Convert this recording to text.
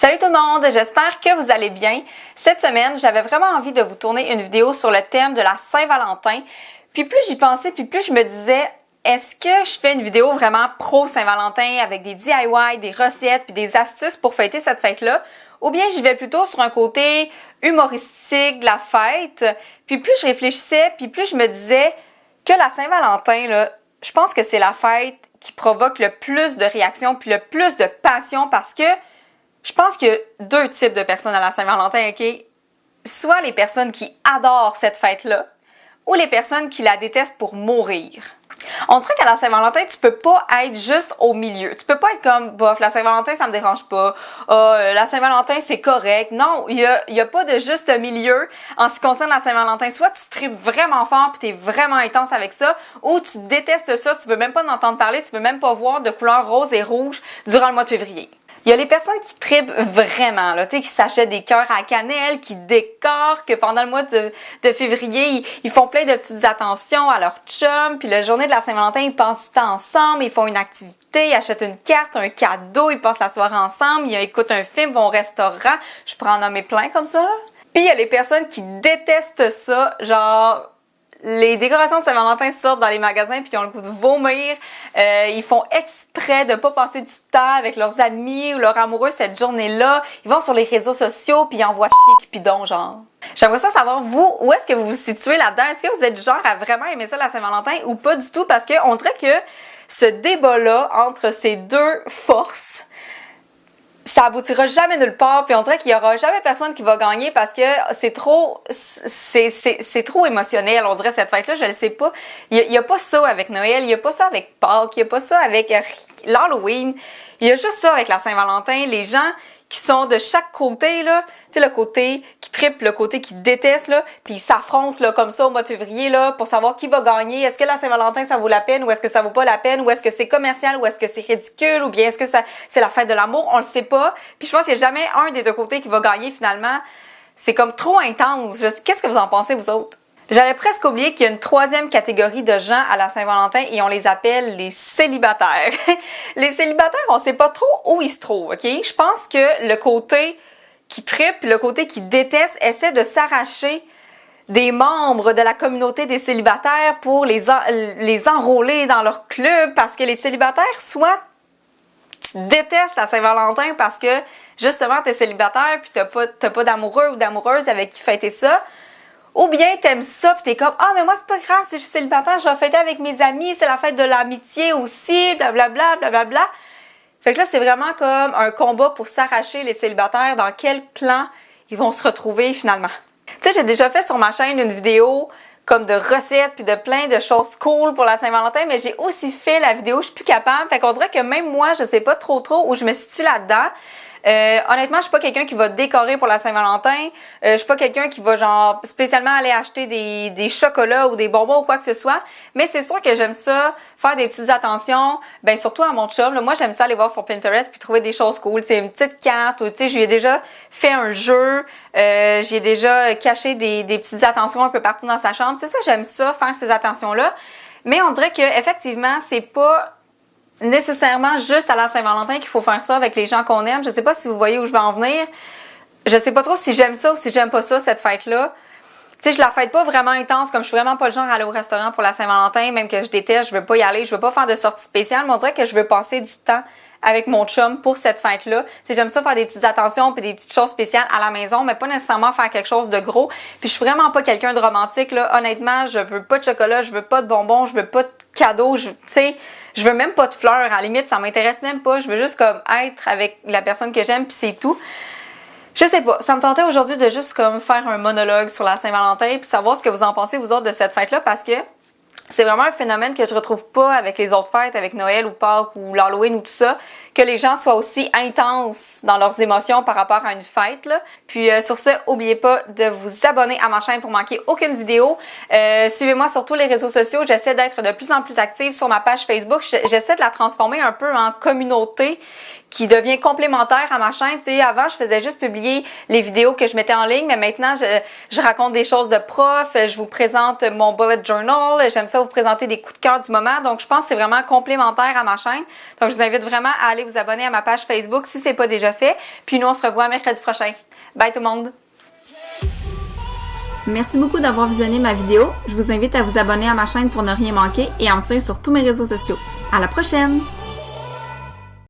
Salut tout le monde, j'espère que vous allez bien. Cette semaine, j'avais vraiment envie de vous tourner une vidéo sur le thème de la Saint-Valentin. Puis plus j'y pensais, puis plus je me disais, est-ce que je fais une vidéo vraiment pro Saint-Valentin avec des DIY, des recettes, puis des astuces pour fêter cette fête-là? Ou bien j'y vais plutôt sur un côté humoristique de la fête. Puis plus je réfléchissais, puis plus je me disais que la Saint-Valentin, là, je pense que c'est la fête qui provoque le plus de réactions, puis le plus de passion parce que je pense qu'il y a deux types de personnes à la Saint-Valentin, OK? Soit les personnes qui adorent cette fête-là, ou les personnes qui la détestent pour mourir. On dirait qu'à la Saint-Valentin, tu peux pas être juste au milieu. Tu peux pas être comme, bof, la Saint-Valentin, ça me dérange pas. La Saint-Valentin, c'est correct. Non, il y a pas de juste milieu en ce qui concerne la Saint-Valentin. Soit tu tripes vraiment fort pis t'es vraiment intense avec ça, ou tu détestes ça, tu veux même pas en entendre parler, tu veux même pas voir de couleur rose et rouge durant le mois de février. Il y a les personnes qui tripent vraiment, là, tu sais, qui s'achètent des cœurs à cannelle, qui décorent, que pendant le mois de février, ils font plein de petites attentions à leur chum, puis la journée de la Saint-Valentin, ils passent du temps ensemble, ils font une activité, ils achètent une carte, un cadeau, ils passent la soirée ensemble, ils écoutent un film, vont au restaurant, je pourrais en nommer plein comme ça, là. Puis il y a les personnes qui détestent ça, genre les décorations de Saint-Valentin sortent dans les magasins puis ils ont le goût de vomir. Ils font exprès de pas passer du temps avec leurs amis ou leurs amoureux cette journée-là. Ils vont sur les réseaux sociaux puis ils envoient chier Cupidon, genre. J'aimerais ça savoir, vous, où est-ce que vous vous situez là-dedans? Est-ce que vous êtes du genre à vraiment aimer ça la Saint-Valentin ou pas du tout? Parce que on dirait que ce débat-là entre ces deux forces, ça aboutira jamais nulle part, puis on dirait qu'il y aura jamais personne qui va gagner parce que c'est trop émotionnel, on dirait cette fête-là, je le sais pas. Il y a pas ça avec Noël, il y a pas ça avec Pâques, il y a pas ça avec l'Halloween. Il y a juste ça avec la Saint-Valentin. Les gens qui sont de chaque côté, là, tu sais, le côté qui tripe, le côté qui déteste, là, puis ils s'affrontent, là, comme ça, au mois de février, là, pour savoir qui va gagner. Est-ce que la Saint-Valentin, ça vaut la peine, ou est-ce que ça vaut pas la peine, ou est-ce que c'est commercial, ou est-ce que c'est ridicule, ou bien est-ce que c'est la fête de l'amour? On le sait pas. Puis je pense qu'il y a jamais un des deux côtés qui va gagner, finalement. C'est comme trop intense. Qu'est-ce que vous en pensez, vous autres? J'avais presque oublié qu'il y a une troisième catégorie de gens à la Saint-Valentin et on les appelle les célibataires. Les célibataires, on sait pas trop où ils se trouvent, OK? Je pense que le côté qui tripe, le côté qui déteste, essaie de s'arracher des membres de la communauté des célibataires pour les enrôler dans leur club parce que les célibataires, soit tu détestes la Saint-Valentin parce que justement t'es célibataire puis t'as pas d'amoureux ou d'amoureuse avec qui fêter ça. Ou bien t'aimes ça pis t'es comme « Ah, mais moi c'est pas grave, si je suis célibataire, je vais fêter avec mes amis, c'est la fête de l'amitié aussi, blablabla, blablabla. » Fait que là, c'est vraiment comme un combat pour s'arracher les célibataires dans quel clan ils vont se retrouver finalement. Tu sais, j'ai déjà fait sur ma chaîne une vidéo comme de recettes puis de plein de choses cool pour la Saint-Valentin, mais j'ai aussi fait la vidéo « Je suis plus capable ». Fait qu'on dirait que même moi, je sais pas trop où je me situe là-dedans. Honnêtement, je suis pas quelqu'un qui va décorer pour la Saint-Valentin. Je suis pas quelqu'un qui va genre spécialement aller acheter des chocolats ou des bonbons ou quoi que ce soit. Mais c'est sûr que j'aime ça, faire des petites attentions. Ben surtout à mon chum. Là, moi, j'aime ça aller voir sur Pinterest puis trouver des choses cool. Tu sais, une petite carte ou tu sais, je lui ai déjà fait un jeu. J'ai déjà caché des petites attentions un peu partout dans sa chambre. Tu sais, ça, j'aime ça, faire ces attentions-là. Mais on dirait que effectivement, c'est pas nécessairement juste à la Saint-Valentin qu'il faut faire ça avec les gens qu'on aime. Je sais pas si vous voyez où je vais en venir. Je sais pas trop si j'aime ça ou si j'aime pas ça, cette fête-là. Tu sais, je la fête pas vraiment intense, comme je suis vraiment pas le genre à aller au restaurant pour la Saint-Valentin, même que je déteste, je veux pas y aller, je veux pas faire de sortie spéciale, mais on dirait que je veux passer du temps avec mon chum pour cette fête-là. Tu sais, j'aime ça faire des petites attentions puis des petites choses spéciales à la maison, mais pas nécessairement faire quelque chose de gros. Puis je suis vraiment pas quelqu'un de romantique, là. Honnêtement, je veux pas de chocolat, je veux pas de bonbons, je veux pas de cadeaux, tu sais, je veux même pas de fleurs. À la limite, ça m'intéresse même pas. Je veux juste comme être avec la personne que j'aime puis c'est tout. Je sais pas, ça me tentait aujourd'hui de juste comme faire un monologue sur la Saint-Valentin puis savoir ce que vous en pensez vous autres de cette fête-là parce que c'est vraiment un phénomène que je retrouve pas avec les autres fêtes, avec Noël ou Pâques ou l'Halloween ou tout ça, que les gens soient aussi intenses dans leurs émotions par rapport à une fête, là. Puis sur ce, n'oubliez pas de vous abonner à ma chaîne pour manquer aucune vidéo. Suivez-moi sur tous les réseaux sociaux. J'essaie d'être de plus en plus active sur ma page Facebook. J'essaie de la transformer un peu en communauté. qui devient complémentaire à ma chaîne. Tu sais, avant, je faisais juste publier les vidéos que je mettais en ligne, mais maintenant, je raconte des choses de prof, je vous présente mon bullet journal, j'aime ça vous présenter des coups de cœur du moment. Donc, je pense que c'est vraiment complémentaire à ma chaîne. Donc, je vous invite vraiment à aller vous abonner à ma page Facebook si c'est pas déjà fait. Puis nous, on se revoit mercredi prochain. Bye tout le monde! Merci beaucoup d'avoir visionné ma vidéo. Je vous invite à vous abonner à ma chaîne pour ne rien manquer et à me suivre sur tous mes réseaux sociaux. À la prochaine!